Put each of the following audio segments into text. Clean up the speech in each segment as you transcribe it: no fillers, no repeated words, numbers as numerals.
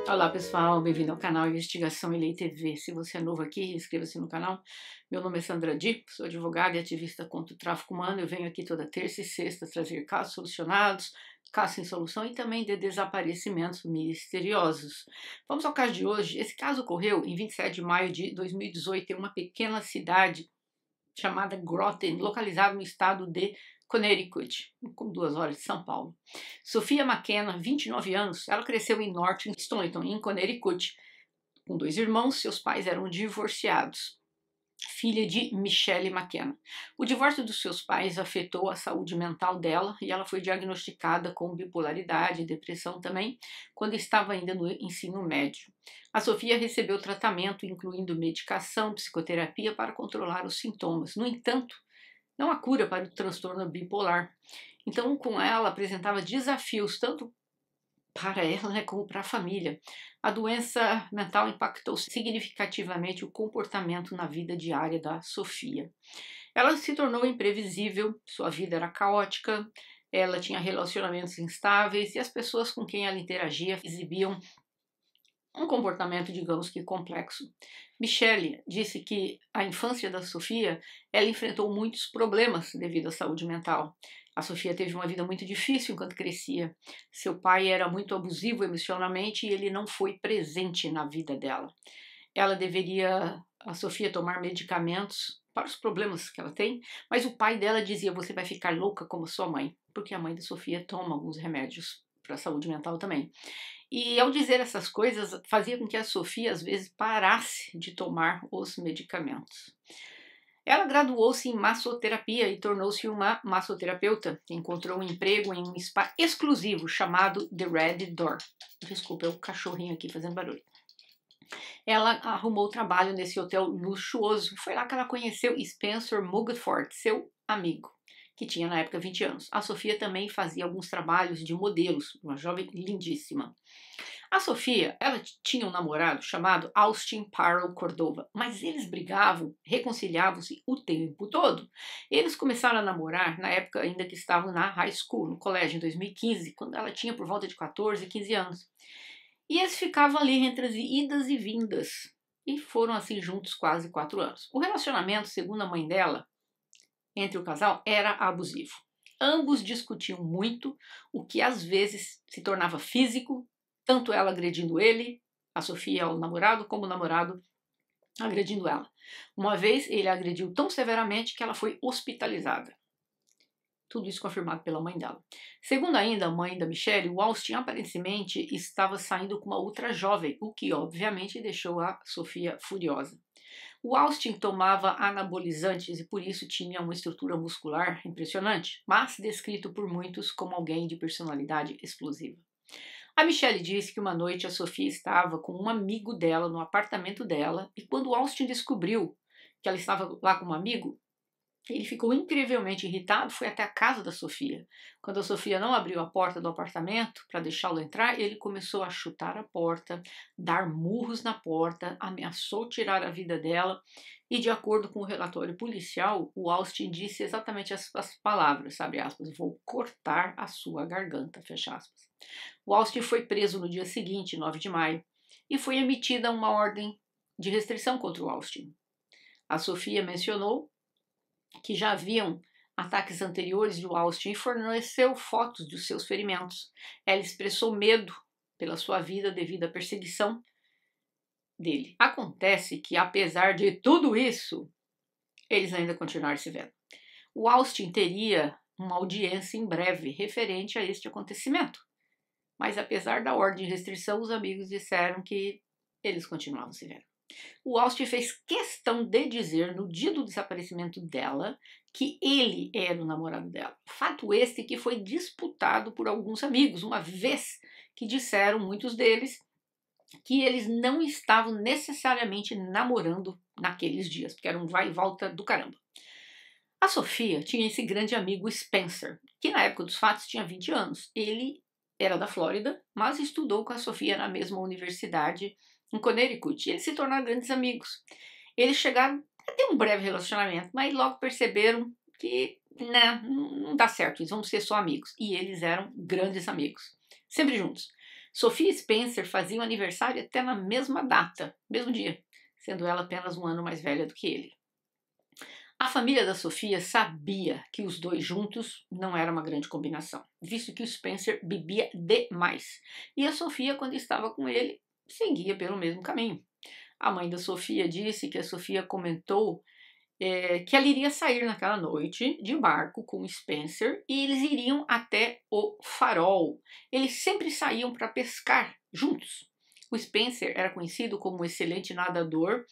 Olá pessoal, bem-vindo ao canal Investigação e Lei TV. Se você é novo aqui, inscreva-se no canal. Meu nome é Sandra Di, sou advogada e ativista contra o tráfico humano. Eu venho aqui toda terça e sexta trazer casos solucionados, casos sem solução e também de desaparecimentos misteriosos. Vamos ao caso de hoje. Esse caso ocorreu em 27 de maio de 2018 em uma pequena cidade chamada Groton, localizada no estado de Connecticut, com 2 horas de São Paulo. Sophia McKenna, 29 anos, ela cresceu em North Stonington, em Connecticut, com 2 irmãos. Seus pais eram divorciados. Filha de Michelle McKenna. O divórcio dos seus pais afetou a saúde mental dela e ela foi diagnosticada com bipolaridade e depressão também, quando estava ainda no ensino médio. A Sophia recebeu tratamento, incluindo medicação, psicoterapia, para controlar os sintomas. No entanto, não há cura para o transtorno bipolar. Então, com ela, apresentava desafios tanto para ela, né, como para a família. A doença mental impactou significativamente o comportamento na vida diária da Sophia. Ela se tornou imprevisível, sua vida era caótica, ela tinha relacionamentos instáveis e as pessoas com quem ela interagia exibiam um comportamento, digamos que complexo. Michelle disse que a infância da Sophia, ela enfrentou muitos problemas devido à saúde mental. A Sophia teve uma vida muito difícil enquanto crescia. Seu pai era muito abusivo emocionalmente e ele não foi presente na vida dela. A Sophia, tomar medicamentos para os problemas que ela tem, mas o pai dela dizia: você vai ficar louca como sua mãe, porque a mãe da Sophia toma alguns remédios para a saúde mental também. E ao dizer essas coisas, fazia com que a Sophia às vezes parasse de tomar os medicamentos. Ela graduou-se em massoterapia e tornou-se uma massoterapeuta. Encontrou um emprego em um spa exclusivo chamado The Red Door. Desculpa, é o cachorrinho aqui fazendo barulho. Ela arrumou trabalho nesse hotel luxuoso. Foi lá que ela conheceu Spencer Mugford, seu amigo, que tinha na época 20 anos. A Sophia também fazia alguns trabalhos de modelos, uma jovem lindíssima. A Sophia, ela tinha um namorado chamado Austin Parrow Cordova, mas eles brigavam, reconciliavam-se o tempo todo. Eles começaram a namorar na época ainda que estavam na high school, no colégio, em 2015, quando ela tinha por volta de 14, 15 anos. E eles ficavam ali entre as idas e vindas, e foram assim juntos quase 4 anos. O relacionamento, segundo a mãe dela, entre o casal era abusivo. Ambos discutiam muito, o que às vezes se tornava físico, tanto ela agredindo ele, a Sophia ao namorado, como o namorado agredindo ela. Uma vez ele a agrediu tão severamente que ela foi hospitalizada. Tudo isso confirmado pela mãe dela. Segundo ainda a mãe da Michelle, o Austin aparentemente estava saindo com uma outra jovem, o que obviamente deixou a Sophia furiosa. O Austin tomava anabolizantes e por isso tinha uma estrutura muscular impressionante, mas descrito por muitos como alguém de personalidade explosiva. A Michelle disse que uma noite a Sophia estava com um amigo dela no apartamento dela e quando o Austin descobriu que ela estava lá com um amigo, ele ficou incrivelmente irritado, foi até a casa da Sophia. Quando a Sophia não abriu a porta do apartamento para deixá-lo entrar, ele começou a chutar a porta, dar murros na porta, ameaçou tirar a vida dela e, de acordo com o relatório policial, o Austin disse exatamente as palavras, abre aspas, vou cortar a sua garganta, fecha aspas. O Austin foi preso no dia seguinte, 9 de maio, e foi emitida uma ordem de restrição contra o Austin. A Sophia mencionou que já haviam ataques anteriores do Austin e forneceu fotos dos seus ferimentos. Ela expressou medo pela sua vida devido à perseguição dele. Acontece que, apesar de tudo isso, eles ainda continuaram se vendo. O Austin teria uma audiência em breve referente a este acontecimento. Mas, apesar da ordem de restrição, os amigos disseram que eles continuavam se vendo. O Austin fez questão de dizer no dia do desaparecimento dela que ele era o namorado dela. Fato este que foi disputado por alguns amigos, uma vez que disseram, muitos deles, que eles não estavam necessariamente namorando naqueles dias, porque era um vai e volta do caramba. A Sophia tinha esse grande amigo Spencer, que na época dos fatos tinha 20 anos. Ele era da Flórida, mas estudou com a Sophia na mesma universidade em Connecticut, e eles se tornaram grandes amigos. Eles chegaram a ter um breve relacionamento, mas logo perceberam que não dá certo, eles vão ser só amigos. E eles eram grandes amigos, sempre juntos. Sophia e Spencer faziam aniversário até na mesma data, mesmo dia, sendo ela apenas um ano mais velha do que ele. A família da Sophia sabia que os dois juntos não era uma grande combinação, visto que o Spencer bebia demais. E a Sophia, quando estava com ele, seguia pelo mesmo caminho. A mãe da Sophia disse que a Sophia comentou que ela iria sair naquela noite de barco com o Spencer e eles iriam até o farol. Eles sempre saíam para pescar juntos. O Spencer era conhecido como um excelente nadador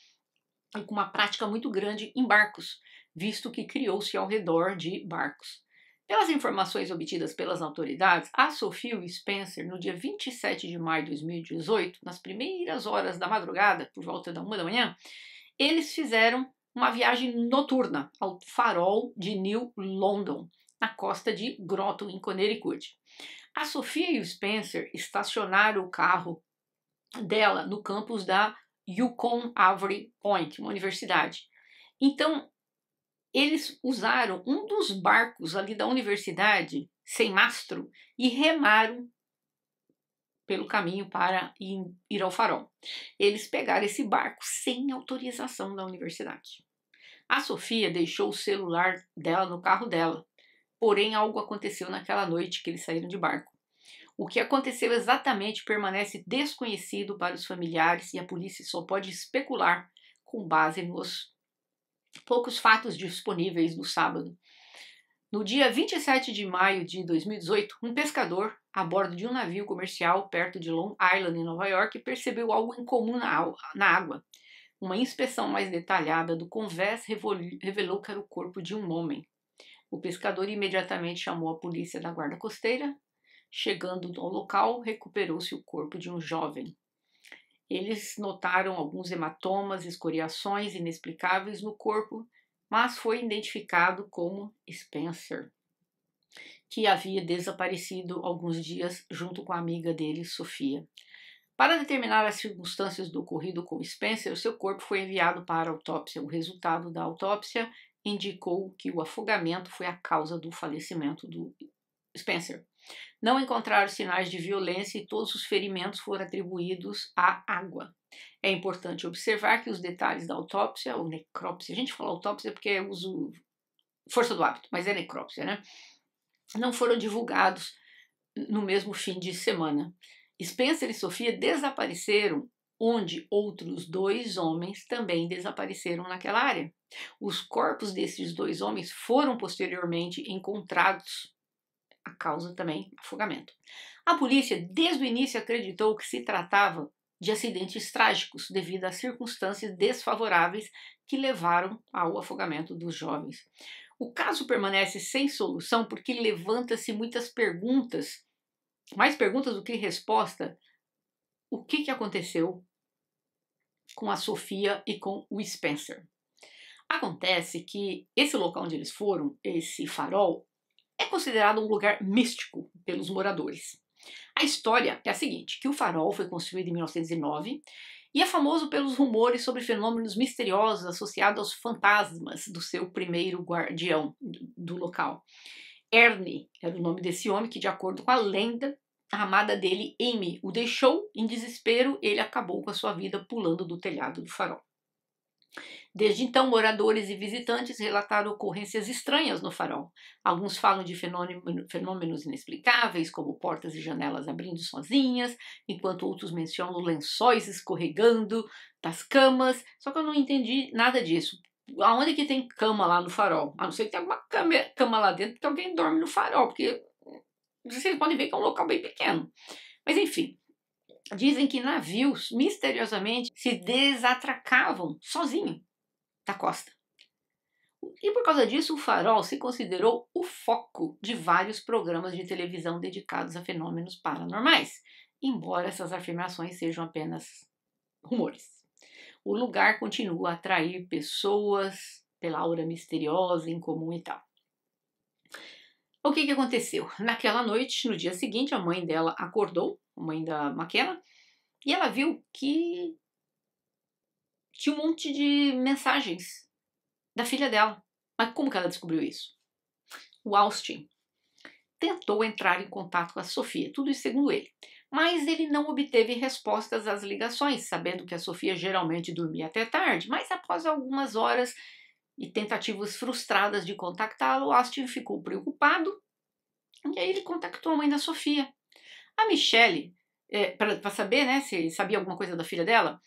e com uma prática muito grande em barcos, visto que criou-se ao redor de barcos. Pelas informações obtidas pelas autoridades, a Sophia e o Spencer, no dia 27 de maio de 2018, nas primeiras horas da madrugada, por volta da 1 da manhã, eles fizeram uma viagem noturna ao farol de New London, na costa de Groton, em Connecticut. A Sophia e o Spencer estacionaram o carro dela no campus da Yukon Avery Point, uma universidade. Então, eles usaram um dos barcos ali da universidade, sem mastro, e remaram pelo caminho para ir ao farol. Eles pegaram esse barco sem autorização da universidade. A Sophia deixou o celular dela no carro dela, porém algo aconteceu naquela noite que eles saíram de barco. O que aconteceu exatamente permanece desconhecido para os familiares e a polícia só pode especular com base nos poucos fatos disponíveis no sábado. No dia 27 de maio de 2018, um pescador a bordo de um navio comercial perto de Long Island, em Nova York, percebeu algo incomum na água. Uma inspeção mais detalhada do convés revelou que era o corpo de um homem. O pescador imediatamente chamou a polícia da guarda costeira. Chegando ao local, recuperou-se o corpo de um jovem. Eles notaram alguns hematomas, escoriações inexplicáveis no corpo, mas foi identificado como Spencer, que havia desaparecido alguns dias junto com a amiga dele, Sophia. Para determinar as circunstâncias do ocorrido com Spencer, o seu corpo foi enviado para autópsia. O resultado da autópsia indicou que o afogamento foi a causa do falecimento do Spencer. Não encontraram sinais de violência e todos os ferimentos foram atribuídos à água. É importante observar que os detalhes da autópsia, ou necrópsia, a gente fala autópsia porque eu uso força do hábito, mas é necrópsia, né? Não foram divulgados no mesmo fim de semana. Spencer e Sophia desapareceram onde outros dois homens também desapareceram naquela área. Os corpos desses dois homens foram posteriormente encontrados. A causa também, afogamento. A polícia, desde o início, acreditou que se tratava de acidentes trágicos devido às circunstâncias desfavoráveis que levaram ao afogamento dos jovens. O caso permanece sem solução porque levanta-se muitas perguntas, mais perguntas do que resposta. O que aconteceu com a Sophia e com o Spencer? Acontece que esse local onde eles foram, esse farol, é considerado um lugar místico pelos moradores. A história é a seguinte, que o farol foi construído em 1909 e é famoso pelos rumores sobre fenômenos misteriosos associados aos fantasmas do seu primeiro guardião do local. Ernie era o nome desse homem que, de acordo com a lenda, a amada dele, Amy, o deixou. Em desespero, ele acabou com a sua vida pulando do telhado do farol. Desde então, moradores e visitantes relataram ocorrências estranhas no farol. Alguns falam de fenômenos inexplicáveis, como portas e janelas abrindo sozinhas, enquanto outros mencionam lençóis escorregando das camas. Só que eu não entendi nada disso. Aonde que tem cama lá no farol? A não ser que tenha alguma cama lá dentro, porque alguém dorme no farol, porque vocês podem ver que é um local bem pequeno. Mas enfim, dizem que navios misteriosamente se desatracavam sozinhos da costa. E por causa disso, o farol se considerou o foco de vários programas de televisão dedicados a fenômenos paranormais, embora essas afirmações sejam apenas rumores. O lugar continua a atrair pessoas pela aura misteriosa, incomum e tal. O que aconteceu? Naquela noite, no dia seguinte, a mãe dela acordou, a mãe da McKenna, e ela viu que tinha um monte de mensagens da filha dela. Mas como que ela descobriu isso? O Austin tentou entrar em contato com a Sophia, tudo isso segundo ele. mas ele não obteve respostas às ligações, sabendo que a Sofia geralmente dormia até tarde, mas após algumas horas e tentativas frustradas de contactá-lo, Austin ficou preocupado e aí ele contactou a mãe da Sofia. A Michelle, para saber, né, se sabia alguma coisa da filha dela,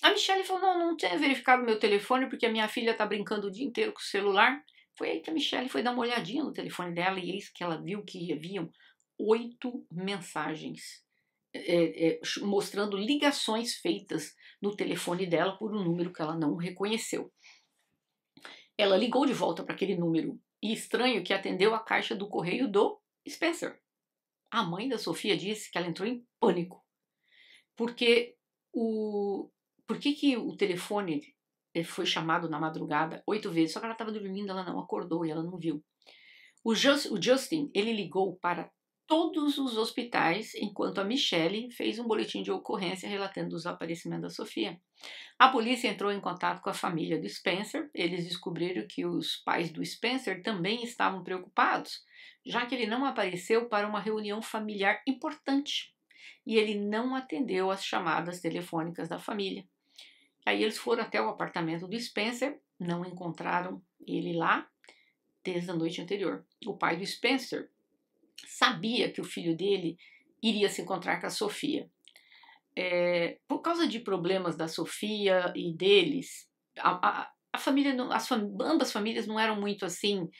a Michelle falou, não tinha verificado meu telefone porque a minha filha está brincando o dia inteiro com o celular. Foi aí que a Michelle foi dar uma olhadinha no telefone dela e eis que ela viu que haviam 8 mensagens mostrando ligações feitas no telefone dela por um número que ela não reconheceu. Ela ligou de volta para aquele número e estranho que atendeu a caixa do correio do Spencer. A mãe da Sofia disse que ela entrou em pânico, porque por que o telefone foi chamado na madrugada 8 vezes, só que ela estava dormindo, ela não acordou e ela não viu. O Justin, ele ligou para todos os hospitais, enquanto a Michelle fez um boletim de ocorrência relatando o desaparecimento da Sofia. A polícia entrou em contato com a família do Spencer. Eles descobriram que os pais do Spencer também estavam preocupados, já que ele não apareceu para uma reunião familiar importante e ele não atendeu às chamadas telefônicas da família. Aí eles foram até o apartamento do Spencer, não encontraram ele lá desde a noite anterior. O pai do Spencer sabia que o filho dele iria se encontrar com a Sofia. Por causa de problemas da Sofia e deles, a família, ambas famílias não eram muito assim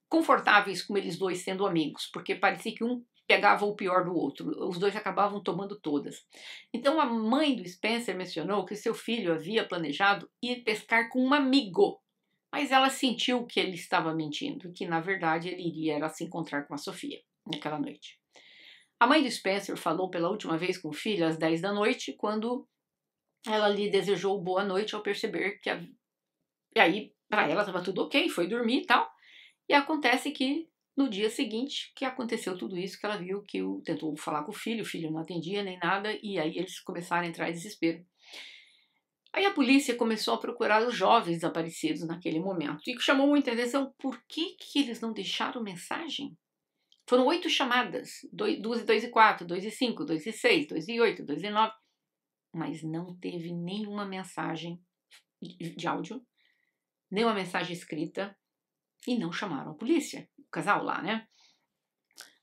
confortáveis com eles dois sendo amigos, porque parecia que um pegava o pior do outro, os dois acabavam tomando todas. Então a mãe do Spencer mencionou que seu filho havia planejado ir pescar com um amigo, mas ela sentiu que ele estava mentindo, que na verdade ele iria se encontrar com a Sofia naquela noite. A mãe do Spencer falou pela última vez com o filho às 10 da noite, quando ela lhe desejou boa noite ao perceber que e aí para ela estava tudo ok, foi dormir e tal. E acontece que no dia seguinte que aconteceu tudo isso, que ela viu que tentou falar com o filho não atendia nem nada, e aí eles começaram a entrar em desespero. Aí a polícia começou a procurar os jovens desaparecidos naquele momento. E chamou muita atenção, por que eles não deixaram mensagem? Foram 8 chamadas, 2 e 4, 2 e 5, 2 e 6, 2 e 8, 2 e 9. Mas não teve nenhuma mensagem de áudio, nenhuma mensagem escrita, e não chamaram a polícia. O casal lá, né?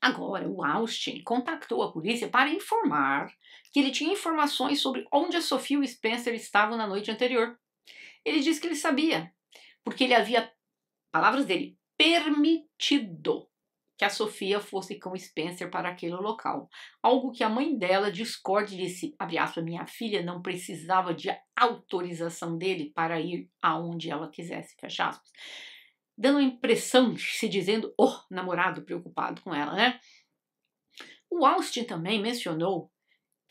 Agora, o Austin contactou a polícia para informar que ele tinha informações sobre onde a Sofia e o Spencer estavam na noite anterior. Ele disse que ele sabia, porque ele havia, palavras dele, permitido que a Sofia fosse com o Spencer para aquele local. Algo que a mãe dela discorda e disse, abre aspas, minha filha não precisava de autorização dele para ir aonde ela quisesse, fecha aspas. Dando a impressão de se dizendo, namorado preocupado com ela, né? O Austin também mencionou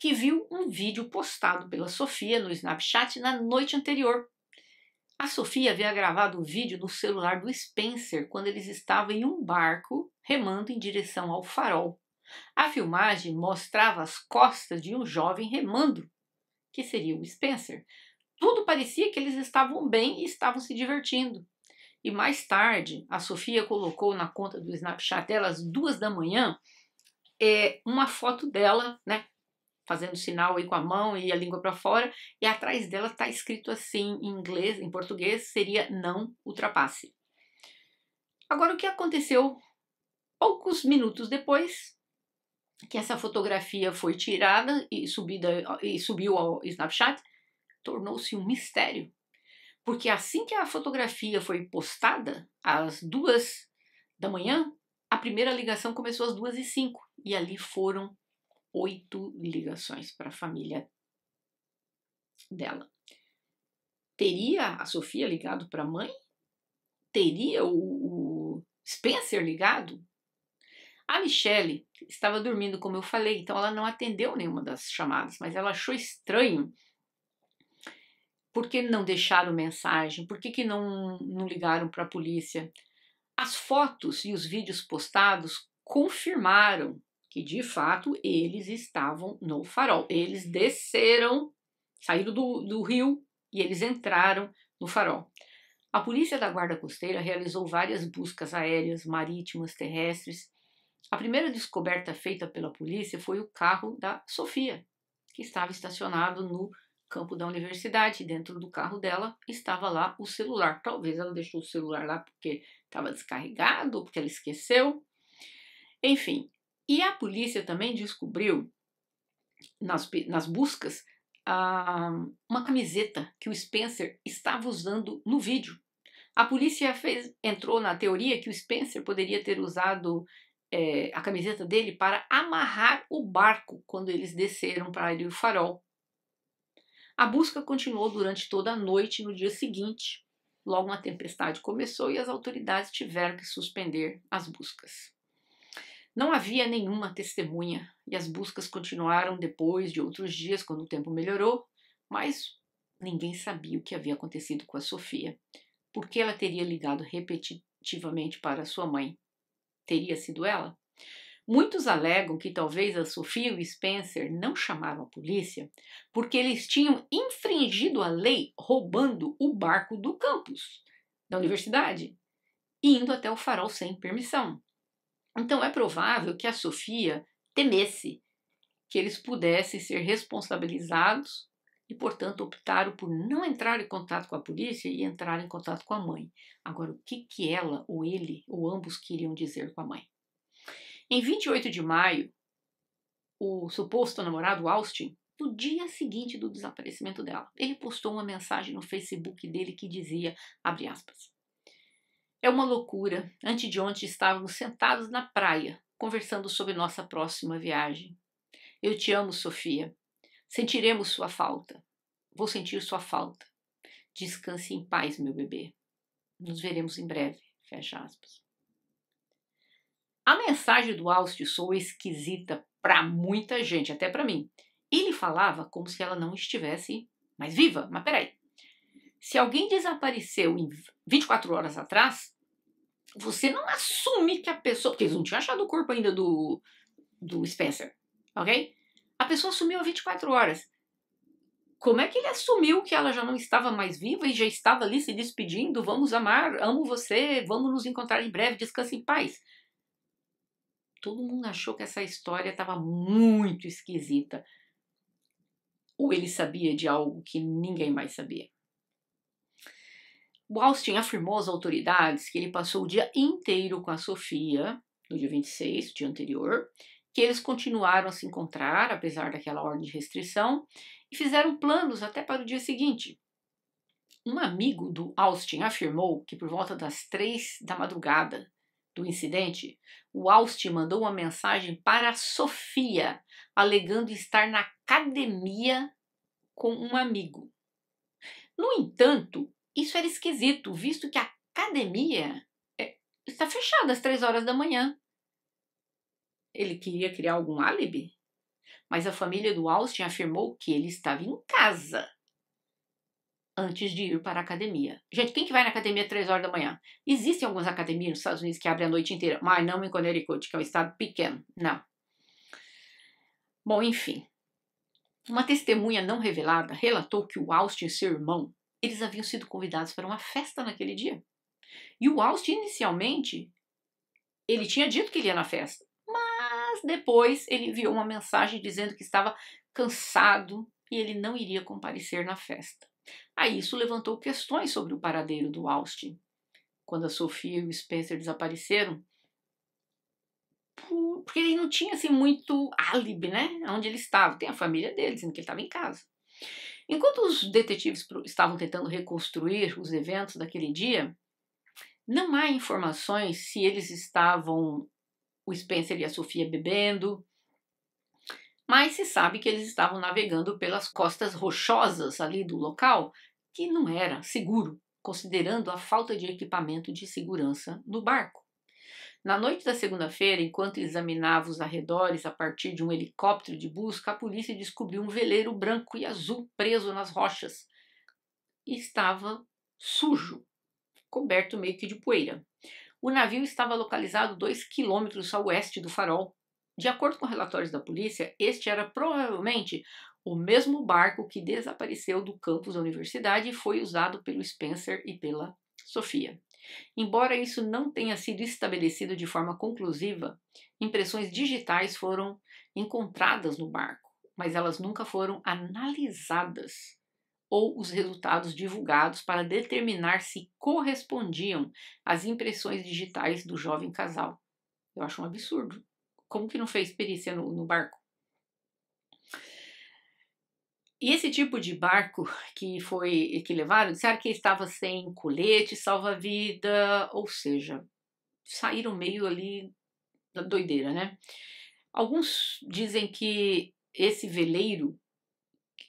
que viu um vídeo postado pela Sofia no Snapchat na noite anterior. A Sofia havia gravado o vídeo no celular do Spencer quando eles estavam em um barco remando em direção ao farol. A filmagem mostrava as costas de um jovem remando, que seria o Spencer. Tudo parecia que eles estavam bem e estavam se divertindo. E mais tarde, a Sofia colocou na conta do Snapchat dela, às 2 da manhã, uma foto dela, né, fazendo sinal aí com a mão e a língua para fora, e atrás dela está escrito assim em inglês, em português, seria não ultrapasse. Agora, o que aconteceu poucos minutos depois que essa fotografia foi tirada e subiu ao Snapchat, tornou-se um mistério. Porque assim que a fotografia foi postada, às 2 da manhã, a primeira ligação começou às 2h05. E ali foram 8 ligações para a família dela. Teria a Sofia ligado para a mãe? Teria o Spencer ligado? A Michelle estava dormindo, como eu falei, então ela não atendeu nenhuma das chamadas, mas ela achou estranho. Por que não deixaram mensagem? Por que não ligaram para a polícia? As fotos e os vídeos postados confirmaram que, de fato, eles estavam no farol. Eles desceram, saíram do rio e eles entraram no farol. A polícia da Guarda Costeira realizou várias buscas aéreas, marítimas, terrestres A primeira descoberta feita pela polícia foi o carro da Sofia, que estava estacionado no campo da universidade. Dentro do carro dela estava lá o celular. Talvez ela deixou o celular lá porque estava descarregado, porque ela esqueceu. Enfim, e a polícia também descobriu nas buscas uma camiseta que o Spencer estava usando no vídeo. A polícia entrou na teoria que o Spencer poderia ter usado a camiseta dele para amarrar o barco quando eles desceram para ir ao farol. A busca continuou durante toda a noite. No dia seguinte, logo uma tempestade começou e as autoridades tiveram que suspender as buscas. Não havia nenhuma testemunha e as buscas continuaram depois de outros dias, quando o tempo melhorou, mas ninguém sabia o que havia acontecido com a Sofia. Por que ela teria ligado repetitivamente para sua mãe? Teria sido ela? Muitos alegam que talvez a Sofia e o Spencer não chamaram a polícia porque eles tinham infringido a lei roubando o barco do campus da universidade e indo até o farol sem permissão. Então é provável que a Sofia temesse que eles pudessem ser responsabilizados e, portanto, optaram por não entrar em contato com a polícia e entrar em contato com a mãe. Agora, o que ela ou ele ou ambos queriam dizer com a mãe? Em 28 de maio, o suposto namorado Austin, no dia seguinte do desaparecimento dela, ele postou uma mensagem no Facebook dele que dizia, abre aspas, é uma loucura. Antes de ontem estávamos sentados na praia, conversando sobre nossa próxima viagem. Eu te amo, Sofia. Sentiremos sua falta. Vou sentir sua falta. Descanse em paz, meu bebê. Nos veremos em breve. Fecha aspas. A mensagem do Austin soou esquisita para muita gente, até para mim. Ele falava como se ela não estivesse mais viva. Mas peraí. Se alguém desapareceu em 24 horas atrás, você não assume que a pessoa... Porque eles não tinham achado o corpo ainda do Spencer, ok? A pessoa sumiu há 24 horas. Como é que ele assumiu que ela já não estava mais viva e já estava ali se despedindo? Vamos amar, amo você, vamos nos encontrar em breve, descanse em paz. Todo mundo achou que essa história estava muito esquisita. Ou ele sabia de algo que ninguém mais sabia. O Austin afirmou às autoridades que ele passou o dia inteiro com a Sofia, no dia 26, dia anterior, que eles continuaram a se encontrar, apesar daquela ordem de restrição, e fizeram planos até para o dia seguinte. Um amigo do Austin afirmou que por volta das 3 da madrugada do incidente, o Austin mandou uma mensagem para a Sofia, alegando estar na academia com um amigo. No entanto, isso era esquisito, visto que a academia está fechada às 3 horas da manhã. Ele queria criar algum álibi? Mas a família do Austin afirmou que ele estava em casa antes de ir para a academia. Gente, quem que vai na academia às 3 horas da manhã? Existem algumas academias nos Estados Unidos que abrem a noite inteira, mas não em Connecticut, que é um estado pequeno. Não. Bom, enfim. Uma testemunha não revelada relatou que o Austin e seu irmão, eles haviam sido convidados para uma festa naquele dia. E o Austin, inicialmente, ele tinha dito que ele ia na festa. Mas depois ele enviou uma mensagem dizendo que estava cansado e ele não iria comparecer na festa. Aí isso levantou questões sobre o paradeiro do Austin. Quando a Sofia e o Spencer desapareceram, porque ele não tinha assim muito álibi, né? Onde ele estava. Tem a família dele dizendo que ele estava em casa. Enquanto os detetives estavam tentando reconstruir os eventos daquele dia, não há informações se eles estavam, o Spencer e a Sofia, bebendo, mas se sabe que eles estavam navegando pelas costas rochosas ali do local, que não era seguro, considerando a falta de equipamento de segurança no barco. Na noite da segunda-feira, enquanto examinava os arredores a partir de um helicóptero de busca, a polícia descobriu um veleiro branco e azul preso nas rochas. E estava sujo, coberto meio que de poeira. O navio estava localizado 2 quilômetros a oeste do farol. De acordo com relatórios da polícia, este era provavelmente o mesmo barco que desapareceu do campus da universidade e foi usado pelo Spencer e pela Sofia. Embora isso não tenha sido estabelecido de forma conclusiva, impressões digitais foram encontradas no barco, mas elas nunca foram analisadas ou os resultados divulgados para determinar se correspondiam às impressões digitais do jovem casal. Eu acho um absurdo. Como que não fez perícia no barco? E esse tipo de barco que levaram, disseram que estava sem colete, salva-vida, ou seja, saíram meio ali da doideira, né? Alguns dizem que esse veleiro,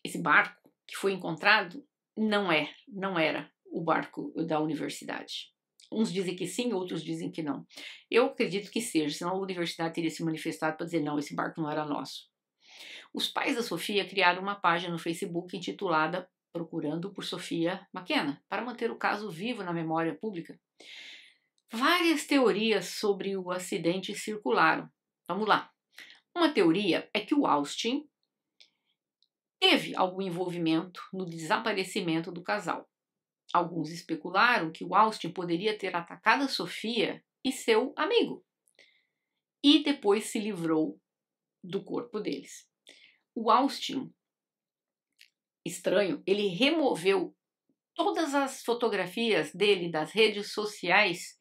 esse barco que foi encontrado, não era o barco da universidade. Uns dizem que sim, outros dizem que não. Eu acredito que seja, senão a universidade teria se manifestado para dizer não, esse barco não era nosso. Os pais da Sofia criaram uma página no Facebook intitulada Procurando por Sofia McKenna, para manter o caso vivo na memória pública. Várias teorias sobre o acidente circularam. Vamos lá. Uma teoria é que o Austin teve algum envolvimento no desaparecimento do casal. Alguns especularam que o Austin poderia ter atacado a Sofia e seu amigo, e depois se livrou do corpo deles. O Austin, estranho, ele removeu todas as fotografias dele das redes sociais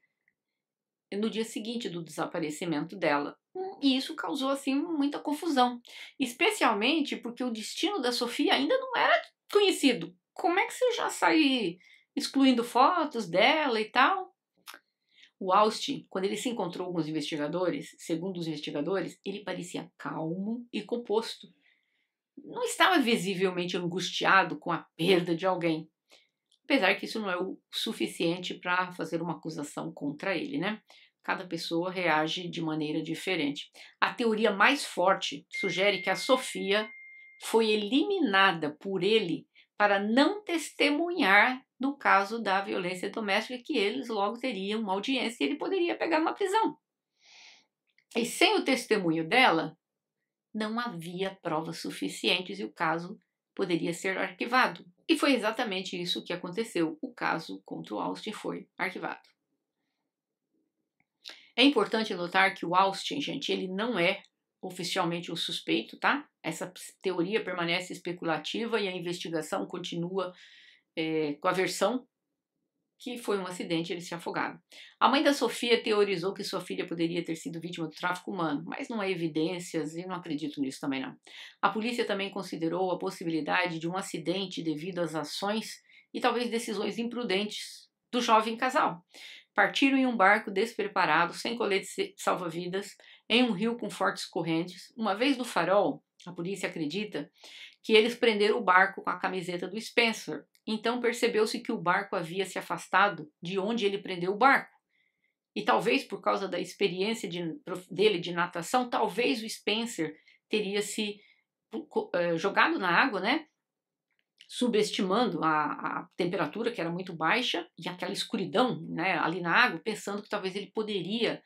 no dia seguinte do desaparecimento dela. E isso causou assim muita confusão, especialmente porque o destino da Sofia ainda não era conhecido. Como é que você já sai excluindo fotos dela e tal? O Austin, quando ele se encontrou com os investigadores, segundo os investigadores, ele parecia calmo e composto. Não estava visivelmente angustiado com a perda de alguém. Apesar que isso não é o suficiente para fazer uma acusação contra ele, né? Cada pessoa reage de maneira diferente. A teoria mais forte sugere que a Sofia foi eliminada por ele para não testemunhar no caso da violência doméstica, que eles logo teriam uma audiência e ele poderia pegar uma prisão. E sem o testemunho dela, não havia provas suficientes e o caso poderia ser arquivado. E foi exatamente isso que aconteceu. O caso contra o Austin foi arquivado. É importante notar que o Austin, gente, ele não é oficialmente um suspeito, tá? Essa teoria permanece especulativa e a investigação continua com a versão que foi um acidente, eles se afogaram. A mãe da Sofia teorizou que sua filha poderia ter sido vítima do tráfico humano, mas não há evidências e não acredito nisso também não. A polícia também considerou a possibilidade de um acidente devido às ações e talvez decisões imprudentes do jovem casal. Partiram em um barco despreparado, sem colete salva-vidas, em um rio com fortes correntes. Uma vez no farol, a polícia acredita que eles prenderam o barco com a camiseta do Spencer. Então percebeu-se que o barco havia se afastado de onde ele prendeu o barco. E talvez por causa da experiência dele de natação, talvez o Spencer teria se jogado na água, né? Subestimando a temperatura, que era muito baixa, e aquela escuridão, né, ali na água, pensando que talvez ele poderia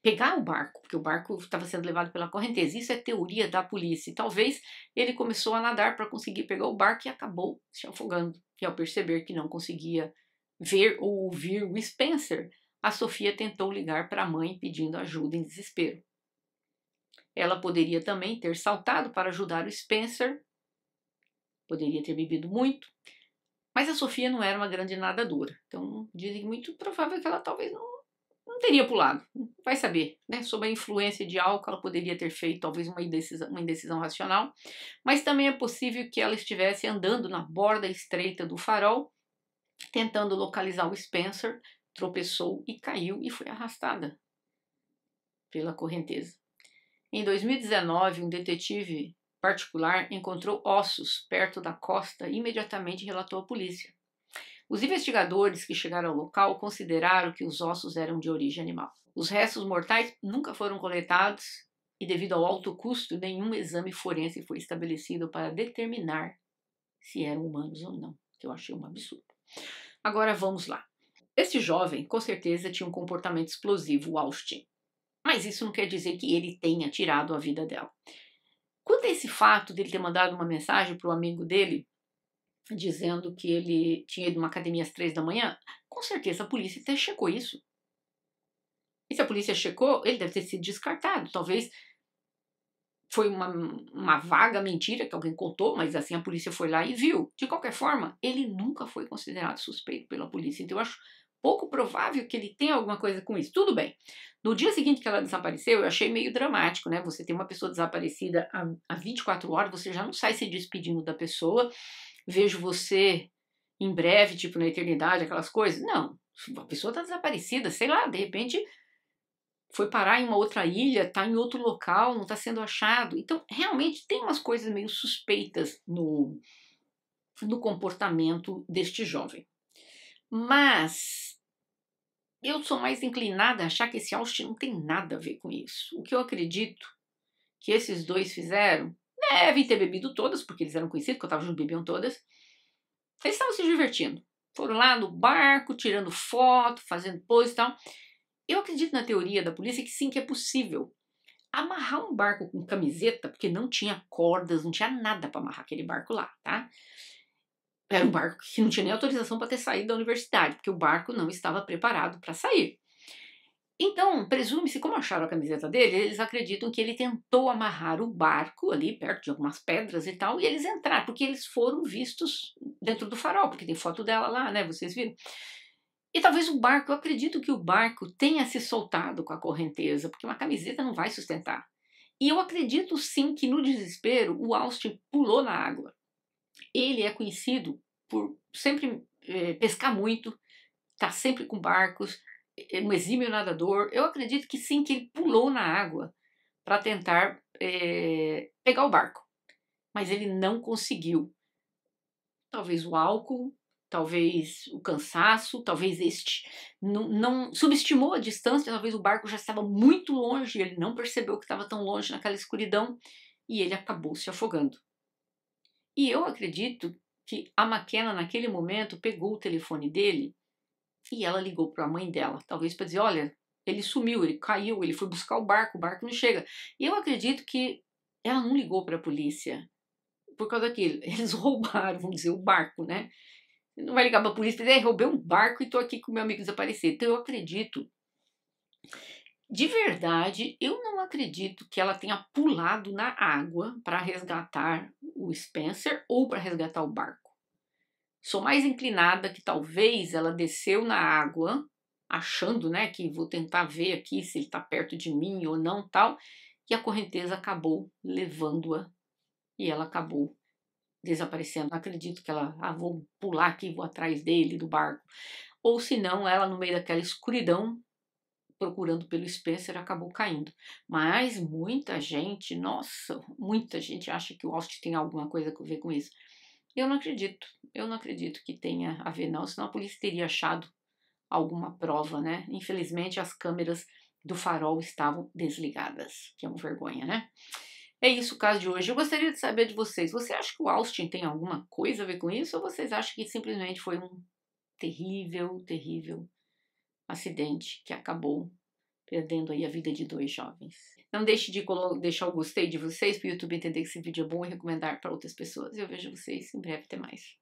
pegar o barco, porque o barco estava sendo levado pela correnteza. Isso é teoria da polícia. E talvez ele começou a nadar para conseguir pegar o barco e acabou se afogando. E ao perceber que não conseguia ver ou ouvir o Spencer, a Sofia tentou ligar para a mãe pedindo ajuda em desespero. Ela poderia também ter saltado para ajudar o Spencer, poderia ter bebido muito, mas a Sofia não era uma grande nadadora. Então dizem muito provável que ela talvez não teria pulado, vai saber, né? Sob a influência de álcool, ela poderia ter feito talvez uma indecisão racional, mas também é possível que ela estivesse andando na borda estreita do farol, tentando localizar o Spencer, tropeçou e caiu e foi arrastada pela correnteza. Em 2019, um detetive particular encontrou ossos perto da costa e imediatamente relatou à polícia. Os investigadores que chegaram ao local consideraram que os ossos eram de origem animal. Os restos mortais nunca foram coletados e, devido ao alto custo, nenhum exame forense foi estabelecido para determinar se eram humanos ou não, que eu achei um absurdo. Agora vamos lá. Este jovem, com certeza, tinha um comportamento explosivo, o Austin. Mas isso não quer dizer que ele tenha tirado a vida dela. Quanto a esse fato de ele ter mandado uma mensagem para o amigo dele, dizendo que ele tinha ido numa academia às 3 da manhã. Com certeza a polícia até checou isso. E se a polícia checou, ele deve ter sido descartado. Talvez foi uma vaga mentira que alguém contou, mas assim a polícia foi lá e viu. De qualquer forma, ele nunca foi considerado suspeito pela polícia. Então eu acho pouco provável que ele tenha alguma coisa com isso. Tudo bem. No dia seguinte que ela desapareceu, eu achei meio dramático, né? Você tem uma pessoa desaparecida há 24 horas, você já não sai se despedindo da pessoa. Vejo você em breve, tipo na eternidade, aquelas coisas. Não. A pessoa está desaparecida, sei lá, de repente foi parar em uma outra ilha, está em outro local, não está sendo achado. Então, realmente tem umas coisas meio suspeitas no comportamento deste jovem. Mas eu sou mais inclinada a achar que esse Austin não tem nada a ver com isso. O que eu acredito que esses dois fizeram, devem ter bebido todas, porque eles eram conhecidos, que eu estava junto, bebiam todas. Eles estavam se divertindo. Foram lá no barco, tirando foto, fazendo pose e tal. Eu acredito na teoria da polícia que sim, que é possível amarrar um barco com camiseta, porque não tinha cordas, não tinha nada para amarrar aquele barco lá, tá? Era um barco que não tinha nem autorização para ter saído da universidade, porque o barco não estava preparado para sair. Então, presume-se, como acharam a camiseta dele, eles acreditam que ele tentou amarrar o barco ali perto de algumas pedras e tal, e eles entraram, porque eles foram vistos dentro do farol, porque tem foto dela lá, né? Vocês viram? E talvez o barco, eu acredito que o barco tenha se soltado com a correnteza, porque uma camiseta não vai sustentar. E eu acredito sim que no desespero o Austin pulou na água. Ele é conhecido por sempre pescar muito, tá sempre com barcos, é um exímio nadador. Eu acredito que sim, que ele pulou na água para tentar pegar o barco. Mas ele não conseguiu. Talvez o álcool, talvez o cansaço, talvez não subestimou a distância, talvez o barco já estava muito longe, ele não percebeu que estava tão longe naquela escuridão e ele acabou se afogando. E eu acredito que a McKenna naquele momento pegou o telefone dele e ela ligou para a mãe dela, talvez para dizer, olha, ele sumiu, ele caiu, ele foi buscar o barco não chega. E eu acredito que ela não ligou para a polícia por causa daquilo. Eles roubaram, vamos dizer, o barco, né? Não vai ligar para a polícia e dizer, roubei um barco e estou aqui com meu amigo desaparecido. Então eu acredito, de verdade, eu não acredito que ela tenha pulado na água para resgatar o Spencer ou para resgatar o barco. Sou mais inclinada que talvez ela desceu na água, achando, né, que vou tentar ver aqui se ele está perto de mim ou não, tal, e a correnteza acabou levando-a e ela acabou desaparecendo. Não acredito que ela, vou pular aqui, vou atrás dele, do barco. Ou se não, ela no meio daquela escuridão, procurando pelo Spencer, acabou caindo. Mas muita gente, nossa, muita gente acha que o Austin tem alguma coisa a ver com isso. Eu não acredito que tenha a ver não, senão a polícia teria achado alguma prova, né? Infelizmente as câmeras do farol estavam desligadas, que é uma vergonha, né? É isso o caso de hoje. Eu gostaria de saber de vocês. Você acha que o Austin tem alguma coisa a ver com isso? Ou vocês acham que simplesmente foi um terrível, terrível acidente que acabou perdendo aí a vida de dois jovens? Não deixe de deixar o gostei de vocês para o YouTube entender que esse vídeo é bom e recomendar para outras pessoas. Eu vejo vocês em breve. Até mais.